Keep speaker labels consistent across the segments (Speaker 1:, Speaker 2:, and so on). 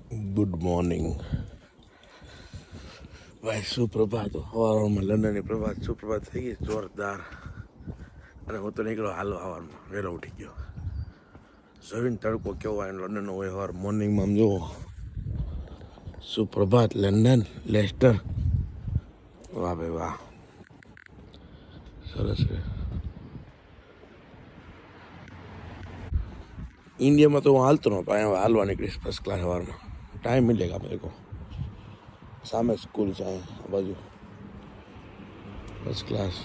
Speaker 1: Good morning ભાઈ, સુપ્રભાત. સવારમાં લંડનની પ્રભાત સુપ્રભાત થઈ ગઈ જોરદાર. અને હું તો નીકળ્યો હાલો સવારમાં વહેલો ઉઠી ગયો. જોઈને તડકો કેવો આવે લંડનનો હોય સવાર મોર્નિંગમાં. આમ જુઓ, સુપ્રભાત લંડન લેસ્ટર. વાહ ભાઈ વાહ, સરસ છે. इंडिया में तो वहाँ हालतो नहोतो, અહીંયા હાલવા નીકળીશ ફર્સ્ટ ક્લાસ સવારમાં. टाइम मिलेगा मेरे को. सामने स्कूल છે આ બાજુ ફર્સ્ટ ક્લાસ.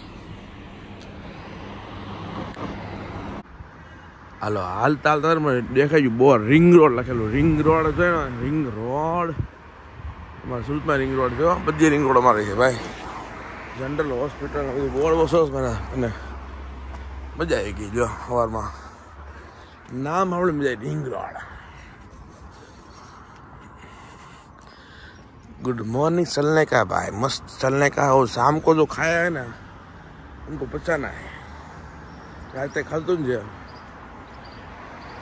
Speaker 1: હાલો હાલતા હાલતા મને દેખાય ગયું બોર રિંગ રોડ લખેલું. રિંગ રોડ છે ને, રિંગ રોડ અમારે સુરતમાં રિંગ રોડ છે. બધી રિંગ રોડ અમારી છે ભાઈ. જનરલ હોસ્પિટલ બધું બોર્ડ બહુ સરસ મને અને મજા આવી ગઈ. જો સવારમાં नाम हम मुझे रिंग रोड. Good morning. चलने का भाई, मस्त चलने का. और शाम को जो खाया है ना उनको पचाना है. रात खाતું જ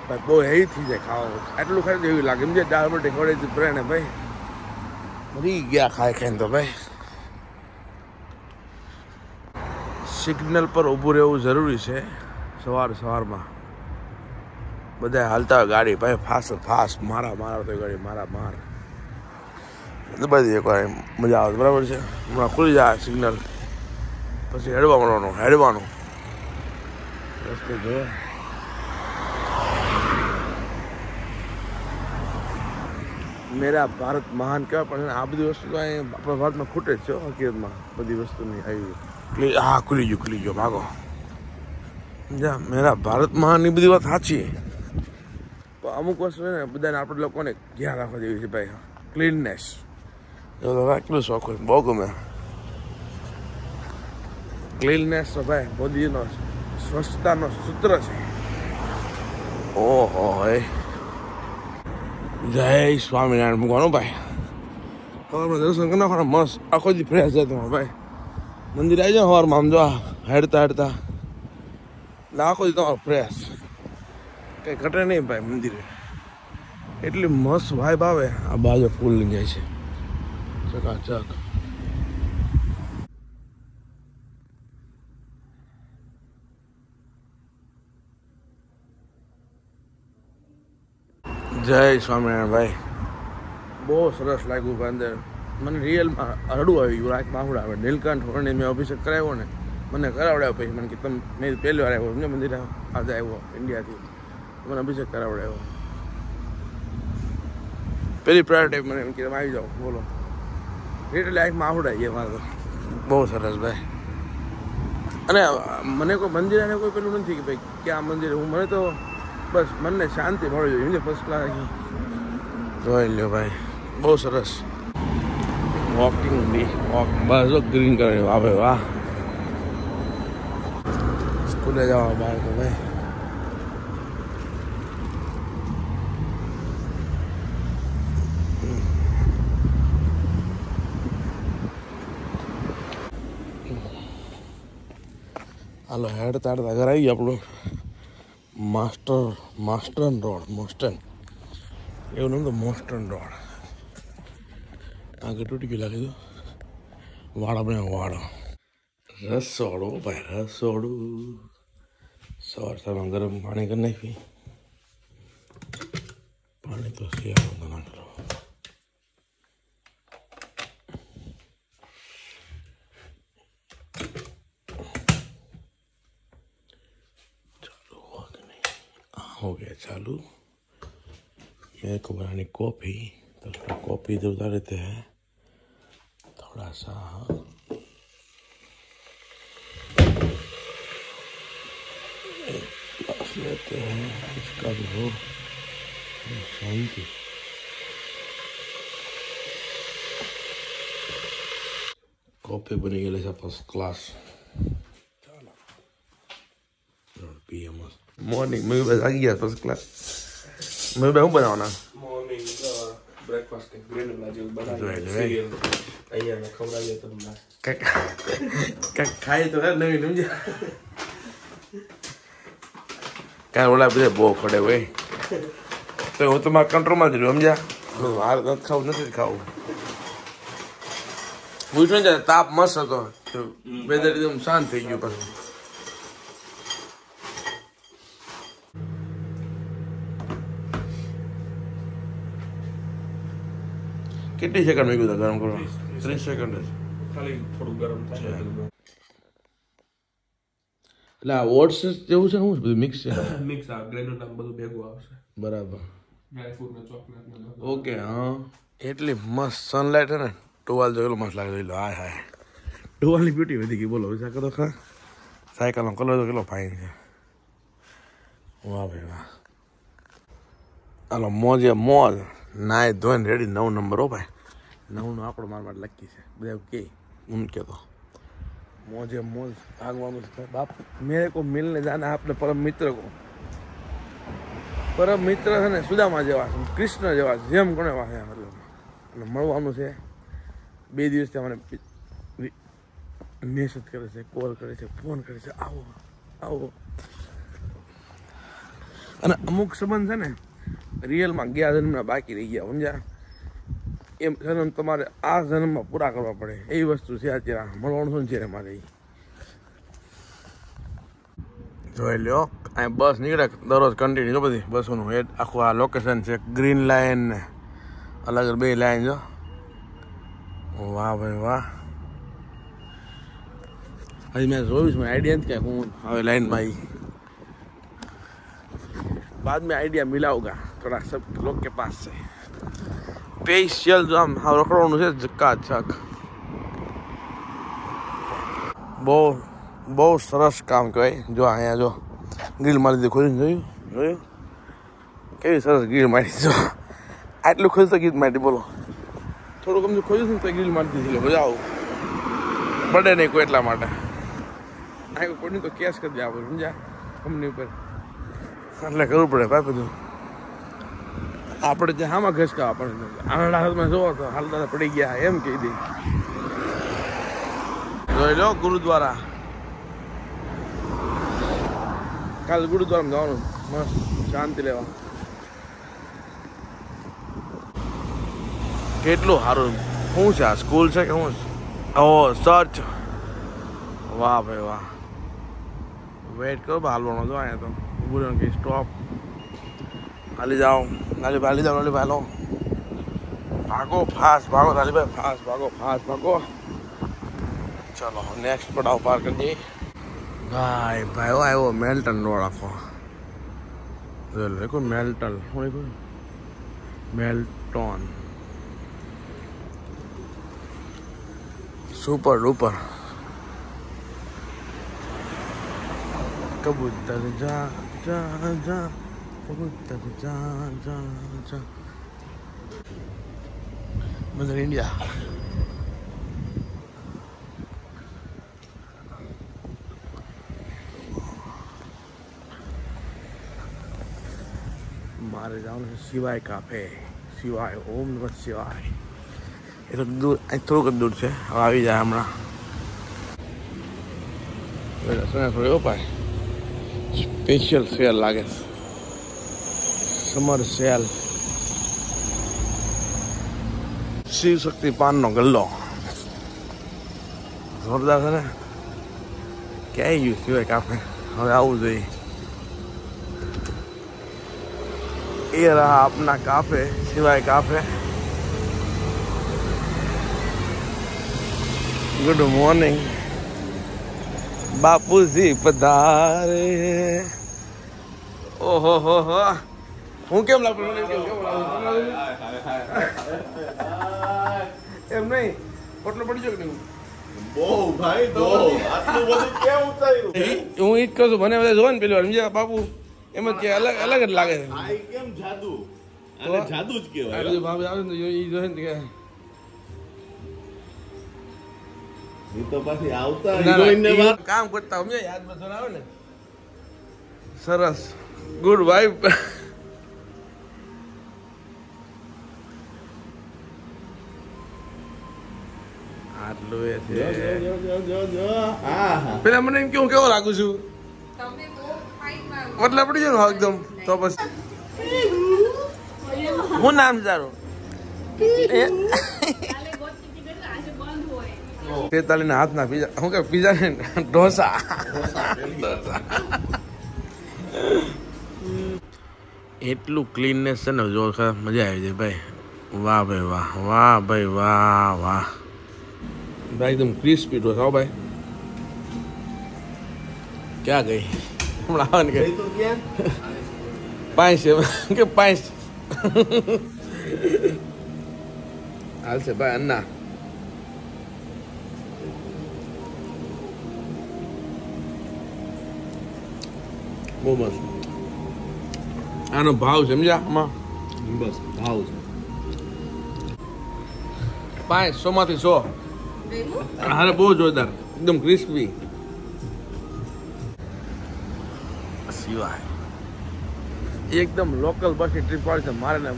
Speaker 1: ભાઈ બહુ હેવી થઈ જાય ખાવા. આટલું ખાઈ જેવું લાગે એમ. જે દાળ રોટી ખવડાવી પડે ને ભાઈ, મરી ગયા ખાઈ ખાઈને તો ભાઈ. સિગ્નલ પર ઊભું રહેવું જરૂરી છે સવારમાં. બધા હાલતા હોય ગાડી ભાઈ, ફાસ્ટ મારા તો ગાડી મારા બધી એકવાર મજા આવે. બરાબર છે. હમણાં ખુલી જાય સિગ્નલ, પછી હેડવાનું રસ્તે જો. મેરા ભારત મહાન કહેવાય, પણ આ બધી વસ્તુ તો અહીં આપણા ભારતમાં ખૂટે જ છે હકીકતમાં. બધી વસ્તુની આવી હા ખુલી ગયો ભાગો. જા મેરા ભારત મહાન ની બધી વાત સાચી. અમુક વસ્તુ છે ને બધાને આપણે લોકોને ધ્યાન રાખવા જેવી છે ભાઈ. ક્લીનનેસ કેટલું શોખ હોય, બહુ ગમે ક્લીનનેસ તો ભાઈ. મોદીનો સ્વચ્છતાનો સૂત્ર છે. ઓહો જય સ્વામિનારાયણ મૂકવાનું ભાઈ. સવારમાં દર્શન કરી નાખવાના મસ્ત. આખો દી ફ્રેશ જાય તમારે ભાઈ. મંદિર આવી જાય સવારમાં, આમ જો હેડતા એટલે આખો દી તમારો ફ્રેશ. કંઈ ઘટે નહીં ભાઈ મંદિરે. એટલી મસ્ત વાઇબ આવે. આ બાજુ ફૂલ લઈ જાય છે ચકાચક. જય સ્વામિનારાયણ ભાઈ. બહુ સરસ લાગ્યું ભાઈ. અંદર મને રિયલમાં હરડું આવી ગયું. આંખમાં આહુડા આવે. નીલકંઠ વર્ણિ મેં અભિષેક કરાવ્યો ને, મને કરાવડાવ્યો. પછી મને કે તમે મેં પહેલી વાર આવ્યો મંદિર આજે આવ્યો ઇન્ડિયાથી, મને અભિષેક કરાવડાવ્યો. પેલી પ્રાયોરિટી મને એમ કે તમે આવી જાઓ બોલો. એટલે આંખમાં આહુડાઈ ગયા મારે તો. બહુ સરસ ભાઈ. અને મને કોઈ મંદિર અને કોઈ પેલું નથી કે ભાઈ ક્યાં મંદિર. મને તો બસ મનને શાંતિ મળી જોઈએ. ફર્સ્ટ ક્લાસ જોઈ લ્યો ભાઈ, બહુ સરસ. વોક બસ ગ્રીન કલર આવે. વાહ, સ્કૂલે જવા બાળકો ભાઈ. હાલો હેડતા ઘર આવી ગયું આપણું. માસ્ટર્ન રોડ. એવું નામ તો મોસ્ટર્ન રોડ. આગળ તૂટી ગયું લાગે. વાળો રસોડું ભાઈ, રસોડું. સવારમાં ગરમ પાણી કરી નાખી. પાણી તો શિયાળો નાખો. हो गया चालू. मेरे को बनानी कॉफ़ी, तो कॉफ़ी इधर उतार देते हैं थोड़ा सा. एक ग्लास लेते हैं इसका भी हो शांति. कॉफ़ी बनी गई है फर्स्ट क्लास. चलो पीए मस्त. મોર્નિંગ મેં બસ આવી ગયા ફર્સ્ટ ક્લાસ. મેં શું બનાવવાના મોર્નિંગ બ્રેકફાસ્ટ ગ્રેનોલા જેવું બનાવી. અહીંયા ખવડાવીએ તમને કંઈક ખાઈ તો નવી સમજ્યા. કાંઈ ઓલા બધા બહુ ખડે હોય તો હું તમારા કંટ્રોલમાં જ રહ્યું સમજ્યા. મારે નથી ખાવું, નથી ખાવું. પૂછ્યું ને તાપ મસ્ત હતો, વેધર એકદમ શાંત થઈ ગયું પાછું. કેટલી સેકન્ડ મેં કીધું ગરમ કરવા? 30 સેકન્ડ જ
Speaker 2: ખાલી થોડું ગરમ થાય.
Speaker 1: એટલે આ ઓટ્સ જેવું છે ને, હું બધું મિક્સ છે?
Speaker 2: મિક્સ આ ગ્રેન્યુલ બધું ભેગું આવશે.
Speaker 1: બરાબર.
Speaker 2: ડ્રાય ફ્રૂટ ને ચોકલેટ ને
Speaker 1: ઓકે. હા, એટલી મસ્ત સનલાઇટ હે ને. ટુવાલ જો એટલો મસ્ત લાગે. જોઈ લો. હાય હાય, ટુવાલની બ્યુટી વધી ગઈ. બોલો વિચાર કરો. ખરા સાયકલનો કલર તો કેટલો ફાઇન છે. વાહ ભાઈ વાહ. હાલો મોજે મોજ. નાય ધોઈને રેડી. 9 નંબર હો ભાઈ. 9 નો આંકડો મારા માટે લકી છે. બધા કે હું કહેતો મોજે મોજ ભાગવાનું છે. બાપ મેરે કો મિલને જાના આપને પરમ મિત્ર કો. પરમ મિત્ર છે ને સુદામા જેવા છે, કૃષ્ણ જેવા છે, જેમ કોને વાસે મતલબ. અને મળવાનું છે. 2 દિવસથી મને મેસેજ કરે છે, કોલ કરે છે, ફોન કરે છે, આવો આવો. અને અમુક સંબંધ છે ને રિયલમાં ગયા જન્મના બાકી રહી ગયા, સમજ્યા? એમ જન્મ તમારે આ જન્મમાં પૂરા કરવા પડે. એવી વસ્તુ છે અત્યારે મળવાનું શું છે મારે. જોઈ લ્યો, અહીં બસ નીકળે દરરોજ કન્ટિન્યુ. બધી બસોનું આખું આ લોકેશન છે. ગ્રીન લાઇન ને અલગ 2 લાઇન. જો વાહ ભાઈ વાહ. હજી મેં જોયું મને આઈડિયા નથી ક્યાં હું હવે લાइनમાં आई. बाद में आइडिया मिला होगा थोड़ा सब लोग के पास से. स्पेशल जो આમ રખડવાનું છે ચકાચક. બહુ સરસ કામ કહેવાય. જો અહીંયા જો ગ્રીલ મારી દીધી, ખોલીને જોયું કેવી સરસ ગ્રીલ મારી. જો આટલું ખોલ્યું તો ગીત મારી. બોલો થોડુંક અમને ખોલ્યું છે ને તો ગ્રીલ મારી દીધી. મજા આવું પડે નહીં કોઈ એટલા માટે. આ કોઈની તો કેસ કરી દે આપણે, સમજ્યા? કંપની ઉપર એટલે કરવું પડે ભાઈ બધું. આપણે ત્યાં આમાં ઘસકા પડે. આના હાથમાં જોવો તો હાલતા પડી ગયા એમ કહી દે. જોઈ લો ગુરુદ્વારા. કાલ ગુરુદ્વારામાં જવાનું મસ્ત શાંતિ લેવા. કેટલું સારું. શું છે આ સ્કૂલ છે કે શું? ઓ સર્ચ. વાહ ભાઈ વાહ. વેઇટ કરો હાલવાનો. જો અહીંયા તો ઉભું કે સ્ટોપ. હાલી જાઓ લાલીભાઈ, હાલી જાઓ લાલીભાઈ. હાલો ભાગો, ફાસ્ટ ભાગો લાલીભાઈ, ફાસ્ટ ભાગો, ફાસ્ટ ભાગો. ચલો નેક્સ્ટ પડાવ પાર કરી દઈએ. ભાઈ ભાઈ આવ્યો મેલ્ટન રોડ આખો. કોઈ મેલ્ટન મેલ્ટોન સુપર ડુપર. કબૂતર જા જા જા, કબૂતર જા જા જા. Mother India. મારે જવાનું છે સિવાય કાફે. સિવાય ઓમ નમઃ શિવાય. એ તો દૂર, અહીં થોડુંક જ દૂર છે. હવે આવી જાય હમણાં. થોડો ભાઈ સ્પેશિયલ સેલ લાગે છે. Summer sale. શિવ શક્તિ પાનનો ગલ્લો જોરદાર છે ને. ક્યાંય ગયું સિવાય કાફે. હવે આવવું જોઈએ. ये रहा अपना काफे, सिवाय काफे. गुड मॉर्निंग बापूजी पधारे. ओहो हो હું કેમ લાગુ એમ નહીં પોટલો પડી ગયો કે નહીં?
Speaker 3: બહુ ભાઈ તો આટલું બધું કેમ ઉતાર્યું?
Speaker 1: હું ઈ જ કહું છું. મને બધા જોવા ને પેલી સમજ્યા બાપુ એમ જ કે અલગ અલગ જ લાગે છે.
Speaker 3: આ કેમ જાદુ? આને જાદુ જ કહેવાય.
Speaker 1: ભાભી આવે ને ઈ જોઈ ને કે
Speaker 3: ઈ તો પછી આવતા હિરોઈન ને વાત
Speaker 1: કામ કરતા સમજે યાદ બધું આવે ને. સરસ ગુડ વાઇફ. આટલું એ છે. પેલા મને એમ કે હું કેવો લાગુ છું? મતલબ પડી જાય ને એકદમ. તો પછી હું નામ તારું? 43 ના હાથના પીઝા શું કે પીઝા ને ઢોસા એટલું ક્લીનનેસ છે ને જો મજા આવી જાય ભાઈ વાહ ભાઈ વાહ વાહ ભાઈ વાહ વાહ ભાઈ એકદમ ક્રિસ્પી ઢોસા હો ભાઈ ક્યાં ગઈ હમણાં આવવાની ગઈ
Speaker 3: તો ક્યાં
Speaker 1: પાંચ કે પાંચ હાલશે ભાઈ અન્ના બહુ મસ્ત આનો ભાવ સમજ્યા આમાં
Speaker 3: બસ ભાવ છે
Speaker 1: 5 100 માંથી 100 હારે બહુ જોરદાર એકદમ ક્રિસ્પી સિવાય એકદમ લોકલ બસની ટ્રીપ વાળી છે મારે ને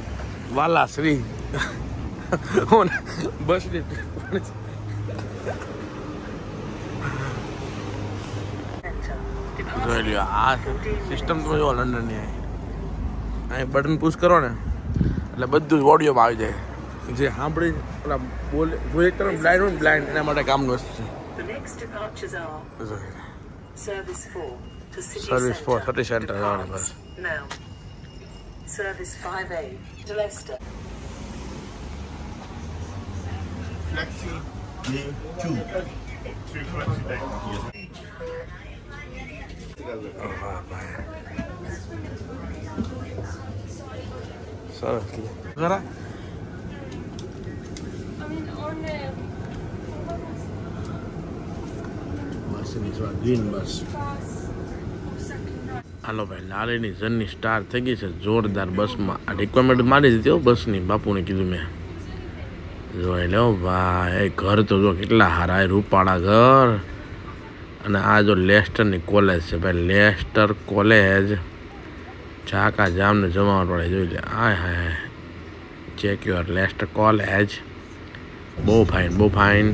Speaker 1: વાલા શ્રી બસની ટ્રીપ વાળી જોઈ લ્યો આ સિસ્ટમ તમે જો લંડનની અહીં બટન પુશ કરો ને એટલે બધું જ ઓડિયોમાં આવી જાય જે સાંભળી ઓલા બોલે જોઈ કરો બ્લાઇન્ડ હોય બ્લાઇન્ડ એના માટે કામનું વસ્તુ છે સર્વિસ 4 સિટી સેન્ટર જવાની બસ
Speaker 4: Service 5A to Leicester.
Speaker 3: Flexi day 2. 2 flexi day.
Speaker 1: સરસ ખરા બસ ગ્રીન બસ હાલો ભાઈ લાલીની જર્ની સ્ટાર્ટ થઈ ગઈ છે જોરદાર બસમાં આ રિક્વાયરમેન્ટ મારી દીધી બસની બાપુને કીધું મેં જોઈ લો ભાઈ ઘર તો જો કેટલા સારા રૂપાળા ઘર અને આ જો લેસ્ટરની કોલેજ છે ભાઈ લેસ્ટર કોલેજ ચાકા જામને જમાવટ વાળી જોઈ લે હાય હાય ચેક યોર લેસ્ટર કોલેજ બહુ ફાઇન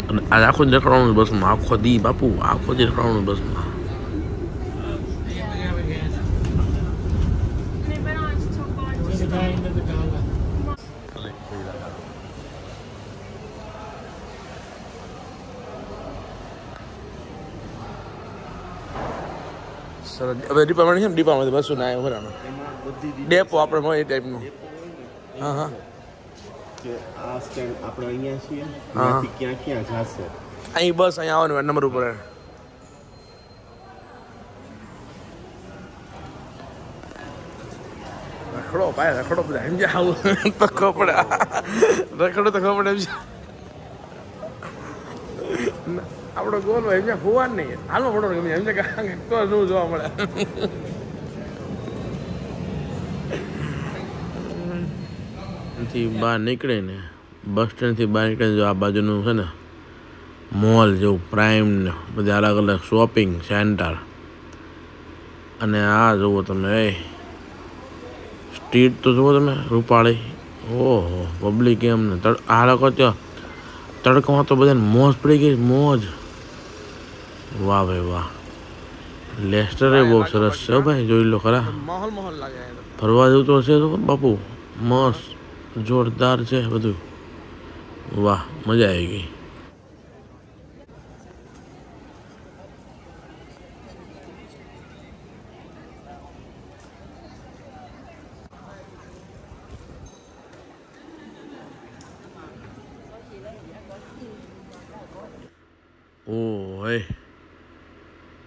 Speaker 1: અને આજ આખો જ રખડવાનું બસમાં આખો દી બાપુ આખો દી રખડવાનું બસમાં સરસ હવે ડિપાર્ટમેન્ટ છે ને ડિપાર્ટમેન્ટ બસો ના ભરાનો ડેપો આપણે મળે એ ટાઈપનું હા હા
Speaker 3: કે આ સ્ટેન્ડ આપણે અહીંયા છીએ ત્યાંથી ક્યાં ક્યાં જશે
Speaker 1: અહીં બસ અહીંયા આવવાનું નંબર ઉપર રખડો ભાઈ રખડો બધા સમજ્યા આવું તો ખબર રખડો તો ખબર સમજ્યા આપણો ગોલ હોય એમ હોવા નહીં હાલમાં પડો ગમે એમ તો શું જોવા મળે બહાર નીકળે ને બસ સ્ટેન્ડથી બહાર નીકળે જો આ બાજુનું છે ને મોલ જેવું પ્રાઇમ ને બધા અલગ અલગ શોપિંગ સેન્ટર અને આ જુઓ તમે એ સ્ટ્રીટ તો જુઓ તમે રૂપાળી ઓહો પબ્લિક એમ ને આ લોકો ત્યાં તડકામાં તો બધાને મોજ પડી ગઈ મોજ વાહ ભાઈ વાહ લેસ્ટર એ બહુ સરસ છે ભાઈ જોઈ લો ખરા માહોલ લાગે ફરવા જેવું તો હશે તો બાપુ મસ્ત જોરદાર છે બધું વાહ મજા આવી ગઈ ઓહ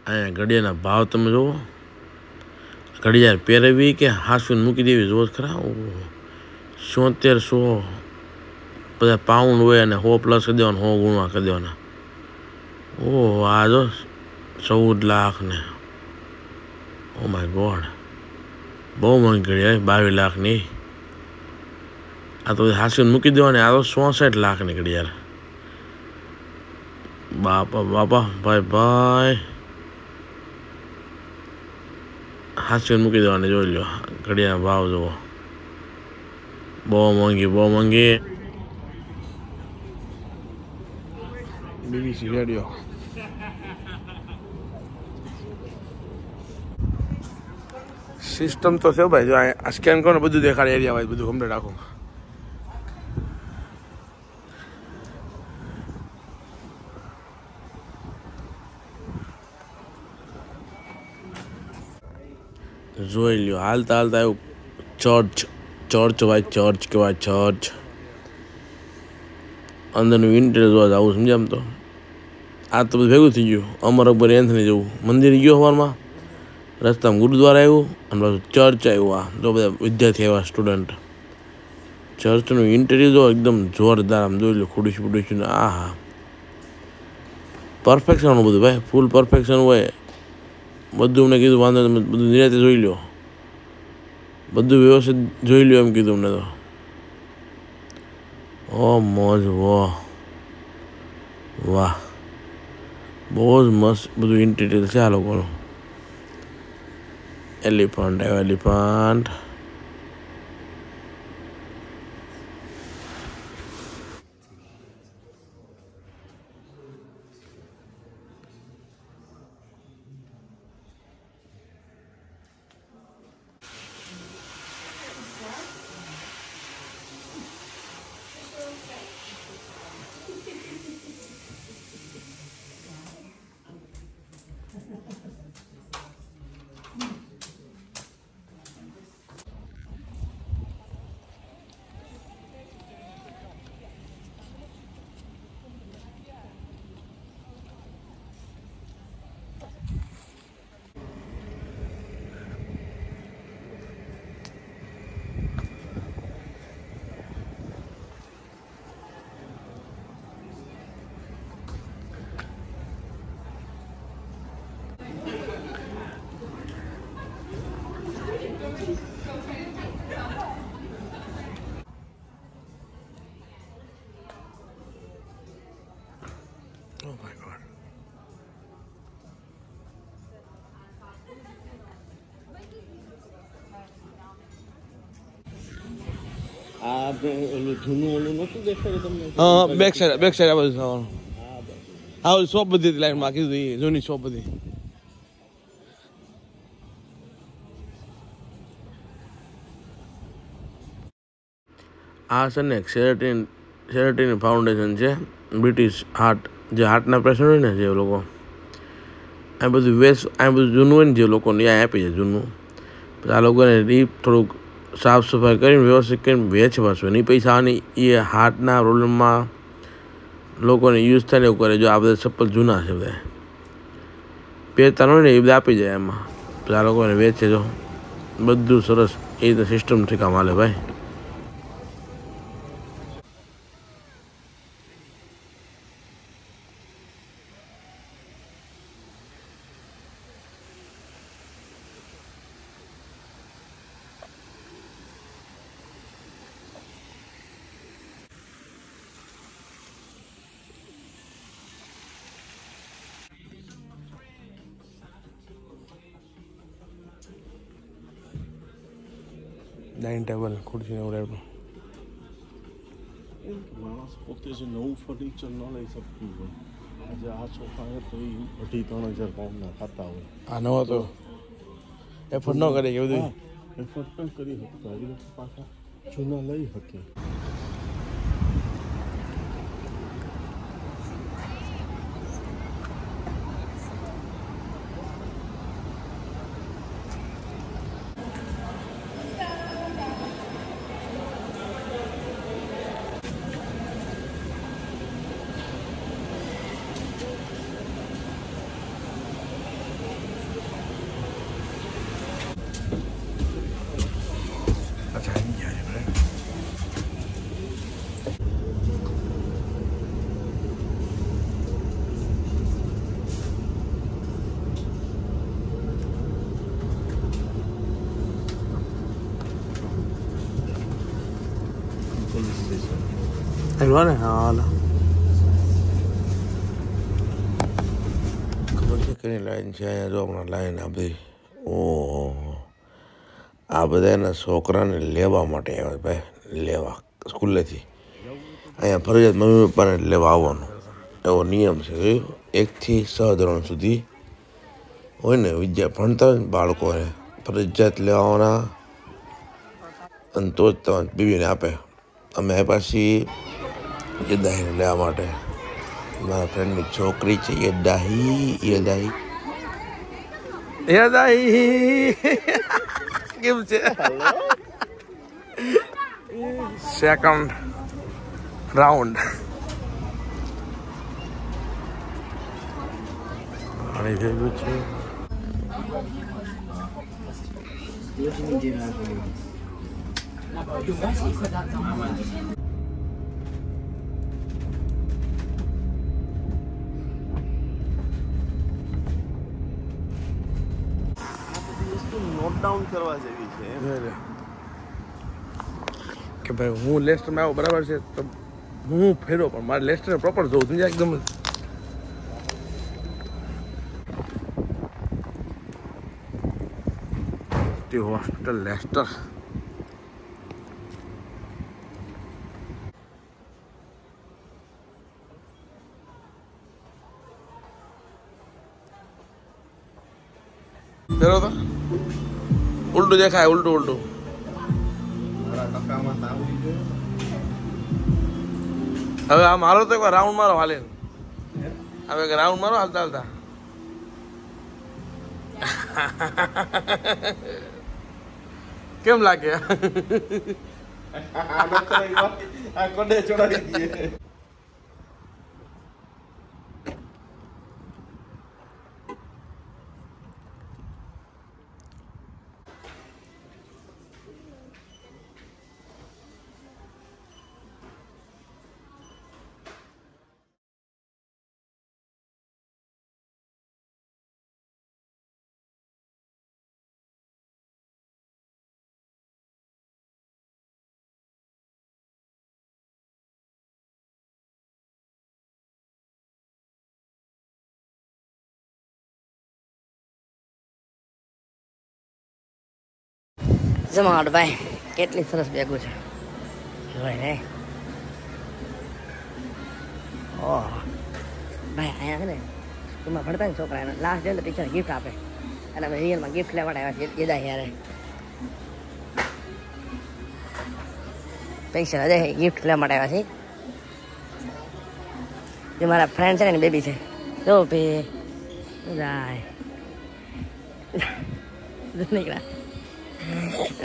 Speaker 1: અહીંયા ઘડિયાળના ભાવ તમે જુઓ ઘડિયાળ પહેરવી કે હાસુને મૂકી દેવી જોવો ખરા ઓહ 7700 બધા પાઉન્ડ હોય અને 100 પ્લસ કરી દેવાના 100 ગુણવા કરી દેવાના ઓહ આ જો 14 લાખ ને ઓ માય ગોડ બહુ મોંઘી ઘડિયાળ 22 લાખની આ તો હાસુને મૂકી દેવાની આ તો 64 લાખની ઘડિયાળ બાપા બાપા ભાઈ હાથે મૂકી દેવાની જોઈ લો ઘડિયાળના ભાવ જુઓ બહુ મોંઘી BBC રેડિયો સિસ્ટમ તો છે ભાઈ જો આ સ્કેન કરો ને બધું દેખાડે એરિયા વાઇઝ બધું કમ્પ્લીટ આખું જોઈ લ્યો હાલતા હાલતા એવું ચર્ચ ભાઈ ચર્ચ કહેવાય ચર્ચ અંદરનું ઇન્ટિરિયર જોવા આવું સમજ્યા આમ તો આ તો બધું ભેગું થઈ ગયું અમર અકબર એન્થની જેવું મંદિર ગયો સવારમાં રસ્તામાં ગુરુદ્વારા આવ્યું અને પાછું ચર્ચ આવ્યું આ જો બધા વિદ્યાર્થી આવ્યા સ્ટુડન્ટ ચર્ચનું ઇન્ટિરિયર જો એકદમ જોરદાર આમ જોઈ લો ખુડીશું આ હા પરફેક્શન બધું ભાઈ ફૂલ પરફેક્શન હોય બધું અમને કીધું વાંધો તમે બધું નિરાતે જોઈ લો બધું વ્યવસ્થિત જોઈ લો એમ કીધું અમને તો ઓ મોજ વાહ બહુ જ મસ્ત બધું ઇન્ટિરિયર છે આ લોકોનું એલિફન્ટ આવ્યો એલિફન્ટ Oh my God.
Speaker 3: આ ઓલું જૂનું ઓલું નતું દેખાયું તમને
Speaker 1: હા બેક સાઈડ આ બધું થવાનું હા શોપ બધી હતી લાઈનમાં કીધું એ જૂની શોપ બધી આ છે ને શેરેટિન ફાઉન્ડેશન છે બ્રિટિશ હાર્ટ જે હાર્ટના પેશન્ટ હોય ને જે લોકો આ બધું આ બધું જૂનું હોય ને જે લોકોને ત્યાં આપી છે જૂનું પછી આ લોકોને એ થોડુંક સાફ સફાઈ કરીને વ્યવસ્થિત કરીને વેચ પાછું એની પૈસા આની એ હાર્ટના પ્રોબ્લેમમાં લોકોને યુઝ થાય ને એવું કરે જો આ બધા ચપ્પલ જૂના છે બધા પહેરતા હોય ને એ બધા આપી જાય એમાં પછી આ લોકોને વેચે જો બધું સરસ એ રીતે સિસ્ટમથી કામ હાલે ભાઈ ડાઇનિંગ ટેબલ ખુરશીને એવું
Speaker 3: માણસ પોતે જે નવું ફર્નિચર ન લઈ શકતું હોય આજે આ સોફા તો એ 2,500-3,000 પાઉન્ડના થતા હોય
Speaker 1: આ નવો તો એફર્ટ ન કરે કે બધું
Speaker 3: એફર્ટ પણ કરી શકતા એ લોકો પાછા જૂના લઈ શકે
Speaker 1: આવ્યો ને હા હાલો ખબર છે કઈ લાઈન છે અહીંયા જો હમણાં લાઈન આ બધી ઓહો આ બધા એના છોકરાને લેવા માટે આવ્યા ભાઈ લેવા સ્કૂલેથી અહીંયા ફરજિયાત મમ્મી પપ્પાને લેવા આવવાનું એવો નિયમ છે 1 થી 6 ધોરણ સુધી હોય ને વિદ્યા ભણતા હોય ને બાળકોને ફરજિયાત લેવાના અને તો જ તમારી બીવીને આપે અમે આપ્યા છીએ યદાહીને લેવા માટે મારા ફ્રેન્ડની છોકરી છે યદાહી કેમ છે સેકન્ડ રાઉન્ડ પાણી ભેગું છે
Speaker 3: નોટ ડાઉન કરવા જેવી છે
Speaker 1: કે ભાઈ હું લેસ્ટરમાં આવ્યો બરાબર છે તો હું ફેરો પણ મારે લેસ્ટર પ્રોપર જોઉં છું એકદમ હોસ્પિટલ લેસ્ટર ફેરો તો ઉલટું દેખાય ઉલટું હવે આમ હાલો તો એકવાર રાઉન્ડ મારો હાલે હવે એક રાઉન્ડ મારો હાલતા હાલતા કેમ લાગે
Speaker 3: કોને ચોડાવી દઈએ
Speaker 5: જમાવટ ભાઈ કેટલી સરસ બેગો છે જોઈ ને ઓહ ભાઈ અહીંયા છે ને સ્કૂલમાં ભણતા ને છોકરા એને લાસ્ટ ડે ટીચર ગિફ્ટ આપે અને અમે રિયલમાં ગિફ્ટ લેવા માટે આવ્યા છીએ એદા યારે પૈસા અજય ગિફ્ટ લેવા માટે આવ્યા છીએ જે મારા ફ્રેન્ડ છે ને એની બેબી છે જો ભાઈ જાય નીકળ્યા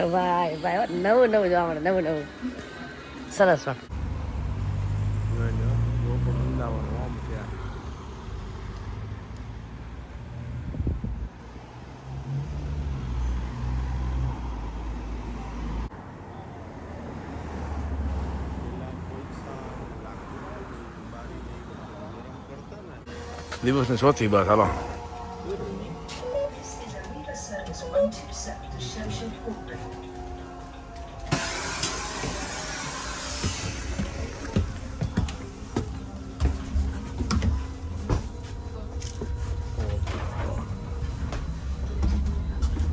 Speaker 5: ભાઈ ભાઈ નવું જોવા મળે નવું સરસ પણ
Speaker 1: દિવસની ચોથી બસ હાલો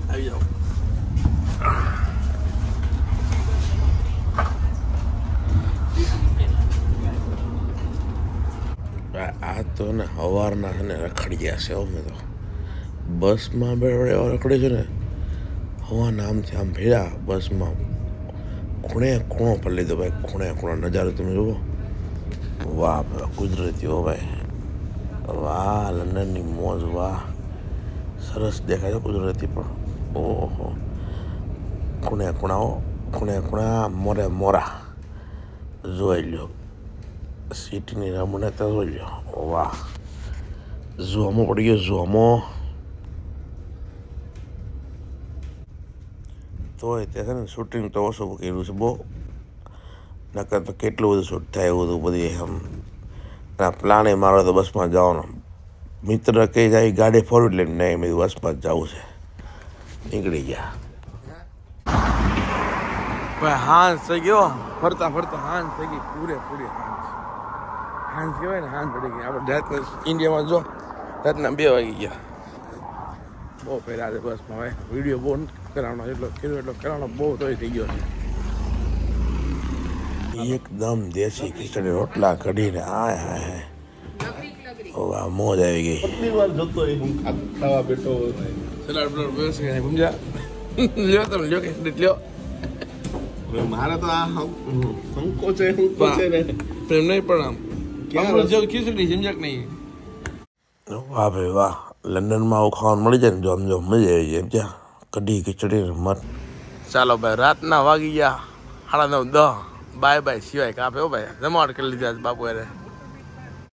Speaker 1: આવી જાઓ આ તો ને સવારના છે ને રખડ્યા છે અમે તો બસમાં બેઠા એવા રખડે છે ને હવાના આમથી આમ ભેળા બસમાં ખૂણે ખૂણો પર લીધો ભાઈ ખૂણે ખૂણો નજારો તમે જુઓ વાહ કુદરતીઓ ભાઈ વાહ લંડનની મોજ વાહ સરસ દેખાય છે કુદરતી પણ ઓહો ખૂણે ખૂણા મોરે મોરા જોઈ લ્યો સિટીની રમણીયતા જોઈ લો વાહ ઝોમો પડી ગયો ઝોમો તોય ત્યાં છે ને શૂટિંગ તો ઓછું કર્યું છે બહુ નકર તો કેટલું બધું શૂટ થાય એવું બધું બધી આમ પ્લાન એ મારો તો બસમાં જવાનો મિત્ર કહી જાય ગાડી ફોરવી લઈને નહીં મેં બસમાં જ જવું છે નીકળી ગયા ભાઈ હાંસ થઈ ગયો ફરતા હાંસ થઈ ગઈ પૂરેપૂરી હાંસ કહેવાય ને હાંસ પડી ગઈ આપણે રાતના ઇન્ડિયામાં જો રાતના 2 વાગી ગયા બહુ પહેલા છે બસમાં હવે વિડીયો બહુ કરવાનો એટલો કરવાનો બહુ તોય થઈ ગયો છે એકદમ દેશી ખીચડી રોટલા કઢીને આય વાહ મોજ આવી ગઈ
Speaker 3: કેટલી વાર જતો હું ખાવા બેઠો
Speaker 1: સલાડ બ્લોડ બેસી ગયા સમજા લ્યો તમે લ્યો કે લ્યો
Speaker 3: મારે તો આ સંકોચે ને
Speaker 1: પ્રેમ નહીં પણ આમ ક્યાં જો ખીચડી સમજક નહીં વાહ ભાઈ વાહ લંડનમાં આવું ખાવાનું મળી જાય ને જો આમ જો મજા આવી જાય ત્યાં કઢી ખીચડી મત ચાલો ભાઈ રાતના વાગી ગયા 9:30 10 બાય સિવાય કાપે હો ભાઈ જમાવટ કરી લીધી આજ બાપુ યારે